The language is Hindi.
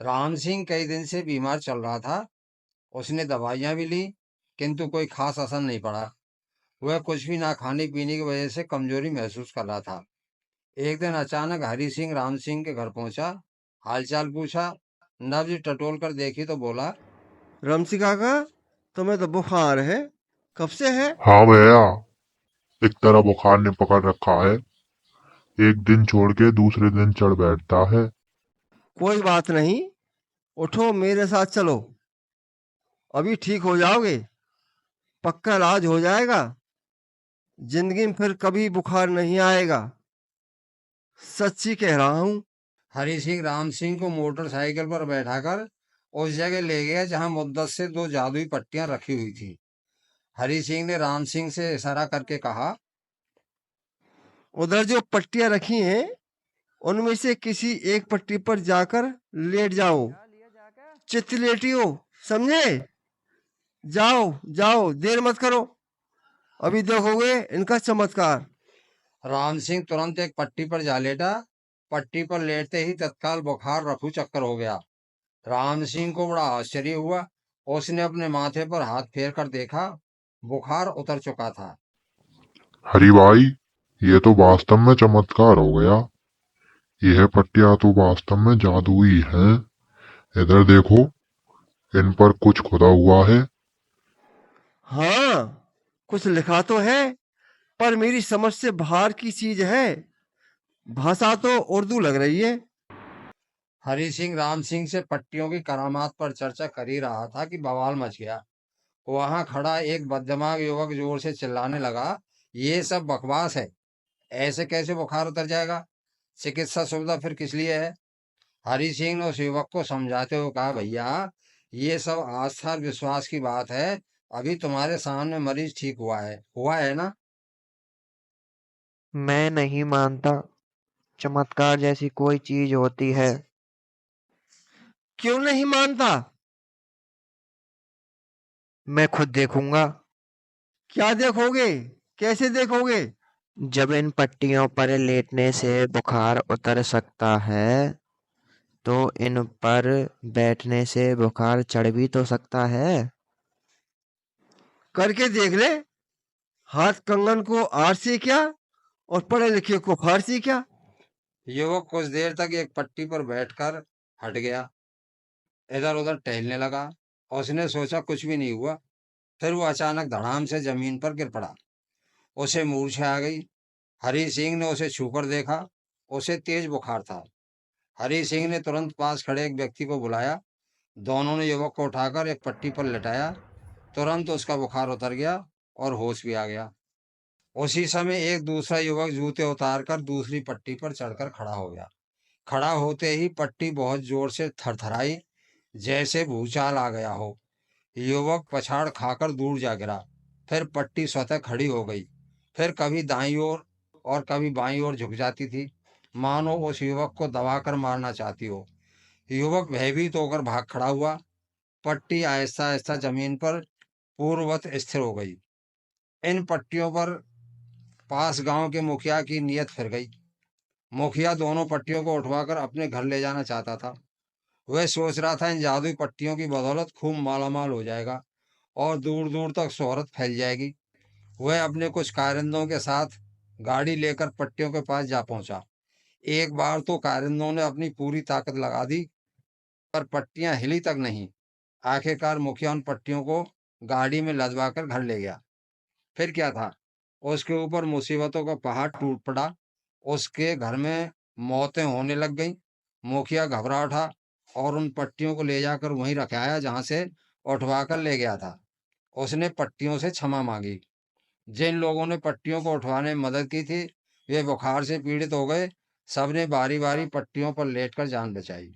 राम सिंह कई दिन से बीमार चल रहा था। उसने दवाइयां भी ली, किंतु कोई खास असर नहीं पड़ा। वह कुछ भी ना खाने पीने की वजह से कमजोरी महसूस कर रहा था। एक दिन अचानक हरी सिंह राम सिंह के घर पहुंचा, हालचाल पूछा। नब्ज टटोल कर देखी तो बोला, रमसी काका, तुम्हें तो बुखार है। कब से है? हाँ भैया, एक तरह बुखार ने पकड़ रखा है। एक दिन छोड़ के दूसरे दिन चढ़ बैठता है। कोई बात नहीं, उठो मेरे साथ चलो। अभी ठीक हो जाओगे। पक्का इलाज हो जाएगा। जिंदगी में फिर कभी बुखार नहीं आएगा। सच्ची कह रहा हूँ। हरी सिंह राम सिंह को मोटरसाइकिल पर बैठाकर उस जगह ले गया जहां मुद्दत से दो जादुई पट्टियां रखी हुई थी। हरी सिंह ने राम सिंह से इशारा करके कहा, उधर जो पट्टियां रखी हैं, उनमें से किसी एक पट्टी पर जाकर लेट जाओ। चित्त लेटियो, समझे? जाओ जाओ, देर मत करो। अभी देखोगे इनका चमत्कार। राम सिंह तुरंत एक पट्टी पर जा लेटा। पट्टी पर लेटते ही तत्काल बुखार रफू चक्कर हो गया। राम सिंह को बड़ा आश्चर्य हुआ। उसने अपने माथे पर हाथ फेर कर देखा, बुखार उतर चुका था। हरी भाई, ये तो वास्तव में चमत्कार हो गया। यह पट्टियां तो वास्तव में जादुई हैं। इधर देखो, इन पर कुछ खुदा हुआ है। हाँ, कुछ लिखा तो है, पर मेरी समझ से बाहर की चीज है। भाषा तो उर्दू लग रही है। हरी सिंह राम सिंह से पट्टियों की करामात पर चर्चा कर ही रहा था कि बवाल मच गया। वहां खड़ा एक बददिमाग युवक जोर से चिल्लाने लगा, ये सब बकवास है। ऐसे कैसे बुखार उतर जाएगा? चिकित्सा सुविधा फिर किस लिए है? हरी सिंह ने उस युवक को समझाते हुए कहा, भैया, ये सब आस्था और विश्वास की बात है। अभी तुम्हारे सामने मरीज ठीक हुआ है ना? मैं नहीं मानता चमत्कार जैसी कोई चीज होती है। क्यों नहीं मानता? मैं खुद देखूंगा। क्या देखोगे? कैसे देखोगे? जब इन पट्टियों पर लेटने से बुखार उतर सकता है, तो इन पर बैठने से बुखार चढ़ भी तो सकता है। करके देख ले। हाथ कंगन को आर से क्या और पढ़े लिखे को फार से क्या। युवक कुछ देर तक एक पट्टी पर बैठकर हट गया, इधर उधर टहलने लगा। उसने सोचा कुछ भी नहीं हुआ। फिर वो अचानक धड़ाम से जमीन पर गिर पड़ा। उसे मूर्छा आ गई। हरी सिंह ने उसे छूकर देखा। उसे तेज बुखार था। हरी सिंह ने तुरंत पास खड़े एक व्यक्ति को बुलाया। दोनों ने युवक को उठाकर एक पट्टी पर लेटाया। तुरंत उसका बुखार उतर गया और होश भी आ गया। उसी समय एक दूसरा युवक जूते उतारकर दूसरी पट्टी पर चढ़कर खड़ा हो गया। खड़ा होते ही पट्टी बहुत जोर से थरथराई, जैसे भूचाल आ गया हो। युवक पछाड़ खाकर दूर जा गिरा। फिर पट्टी स्वतः खड़ी हो गई। फिर कभी दाईं ओर और कभी बाईं ओर झुक जाती थी, मानो उस युवक को दबाकर मारना चाहती हो। युवक भयभीत होकर भाग खड़ा हुआ। पट्टी आहिस्ता आहिस्ता जमीन पर पूर्ववत स्थिर हो गई। इन पट्टियों पर पास गांव के मुखिया की नीयत फिर गई। मुखिया दोनों पट्टियों को उठवाकर अपने घर ले जाना चाहता था। वह सोच रहा था इन जादुई पट्टियों की बदौलत खूब मालामाल हो जाएगा और दूर दूर तक शोहरत फैल जाएगी। वह अपने कुछ कारिंदों के साथ गाड़ी लेकर पट्टियों के पास जा पहुंचा। एक बार तो कारिंदों ने अपनी पूरी ताकत लगा दी, पर पट्टियां हिली तक नहीं। आखिरकार मुखिया उन पट्टियों को गाड़ी में लदवा कर घर ले गया। फिर क्या था, उसके ऊपर मुसीबतों का पहाड़ टूट पड़ा। उसके घर में मौतें होने लग गईं। मुखिया घबरा उठा और उन पट्टियों को ले जाकर वहीं रखाया जहां से उठवा कर ले गया था। उसने पट्टियों से क्षमा मांगी। जिन लोगों ने पट्टियों को उठवाने में मदद की थी, वे बुखार से पीड़ित हो गए। सबने बारी बारी पट्टियों पर लेटकर जान बचाई।